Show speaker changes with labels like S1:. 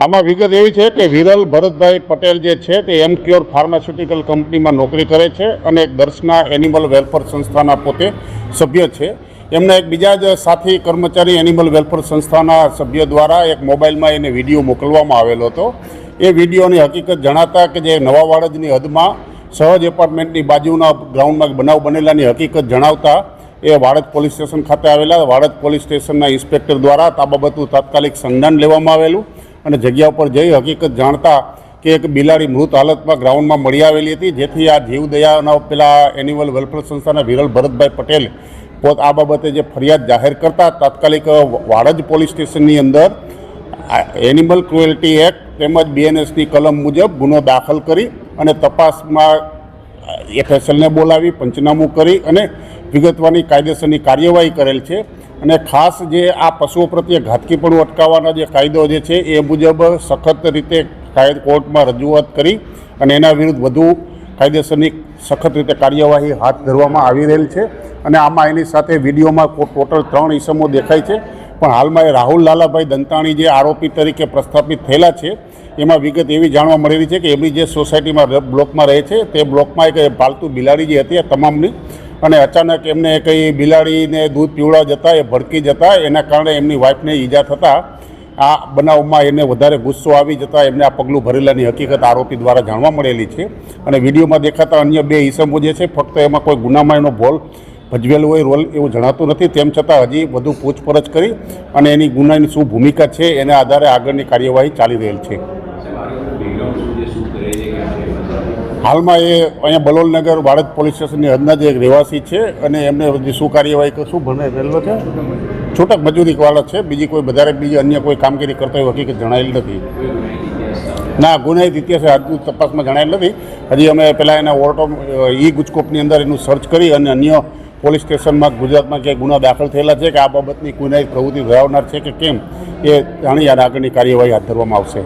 S1: આમાં વિગત એવી છે કે વિરલ ભરતભાઈ પટેલ જે છે તે એમક્યોર ફાર્માસ્યુટિકલ કંપનીમાં નોકરી કરે છે અને એક દર્શના એનિમલ વેલફેર સંસ્થાના પોતે સભ્ય છે. એમના એક બીજા જ સાથી કર્મચારી એનિમલ વેલફેર સંસ્થાના સભ્ય દ્વારા એક મોબાઈલમાં એને વિડીયો મોકલવામાં આવેલો હતો. એ વિડીયોની હકીકત જણાતા કે જે નવા વાડજની હદમાં સહજ એપાર્ટમેન્ટની બાજુના ગ્રાઉન્ડમાં બનાવ બનેલાની હકીકત જણાવતા એ વાડજ પોલીસ સ્ટેશન ખાતે આવેલા વાડજ પોલીસ સ્ટેશનના ઇન્સ્પેક્ટર દ્વારા આ બાબતનું તાત્કાલિક સંજ્ઞાન લેવામાં આવેલું અને જગ્યા ઉપર જઈ હકીકત જાણતા કે એક બિલાડી મૃત હાલતમાં ગ્રાઉન્ડમાં મળી આવેલી હતી, જેથી આ જીવદયાના પેલા એનિમલ વેલફેર સંસ્થાના વિરલ ભરતભાઈ પટેલ પોત આ બાબતે જે ફરિયાદ જાહેર કરતા તાત્કાલિક વાડજ પોલીસ સ્ટેશનની અંદર એનિમલ ક્રુએલ્ટી એક્ટ તેમજ બીએનએસની કલમ મુજબ ગુનો દાખલ કરી અને તપાસમાં એફએસએલને બોલાવી પંચનામું કરી અને વિગતવારની કાયદેસરની કાર્યવાહી કરેલ છે. અને ખાસ જે આ પશુઓ પ્રત્યે ઘાતકીપણું અટકાવવાના જે કાયદો જે છે એ મુજબ સખત રીતે કોર્ટમાં રજૂઆત કરી અને એના વિરુદ્ધ વધુ કાયદેસરની સખત રીતે કાર્યવાહી હાથ ધરવામાં આવી રહેલ છે. અને આમાં એની સાથે વિડીયોમાં ટોટલ 3 ઇસમો દેખાય છે, પણ હાલમાં એ રાહુલ લાલાભાઈ દંતાણી જે આરોપી તરીકે પ્રસ્થાપિત થયેલા છે એમાં વિગત એવી જાણવા મળી રહી છે કે એમની જે સોસાયટીમાં બ્લોકમાં રહે છે તે બ્લોકમાં એક પાલતુ બિલાડી જે હતી તમામની, અને અચાનક એમને કંઈ બિલાડીને દૂધ પીવડાવ જતાં એ ભડકી જતાં એના કારણે એમની વાઈફને ઈજા થતાં આ બનાવમાં એને વધારે ગુસ્સો આવી જતાં એમને આ પગલું ભરેલાની હકીકત આરોપી દ્વારા જાણવા મળેલી છે. અને વિડીયોમાં દેખાતા અન્ય 2 ઇસમો જે છે ફક્ત એમાં કોઈ ગુનામાં એનો ભોલ ભજવેલો હોય રોલ એવું જણાતું નથી. તેમ છતાં હજી વધુ પૂછપરછ કરી અને એની ગુનાની શું ભૂમિકા છે એના આધારે આગળની કાર્યવાહી ચાલી રહેલ છે. હાલમાં એ અહીંયા બલોલનગર વાડજ પોલીસ સ્ટેશનની હદના જે એક રહેવાસી છે અને એમને બધી શું કાર્યવાહી શું ભણેલો છે, છૂટક મજૂરીવાળા છે, બીજી અન્ય કોઈ કામગીરી કરતા હોય હકીકત જણાયેલી નથી. ના, ગુનાહિત ઇતિહાસ હજુ તપાસમાં જણાયેલ નથી. હજી અમે પહેલાં એના ઓર્ટો ગુજકોપની અંદર એનું સર્ચ કરી અને અન્ય પોલીસ સ્ટેશનમાં ગુજરાતમાં ક્યાંય ગુના દાખલ થયેલા છે કે આ બાબતની ગુનાહિત પ્રવૃત્તિ ધરાવનાર છે કે કેમ એ જાણી આગળની કાર્યવાહી હાથ ધરવામાં આવશે.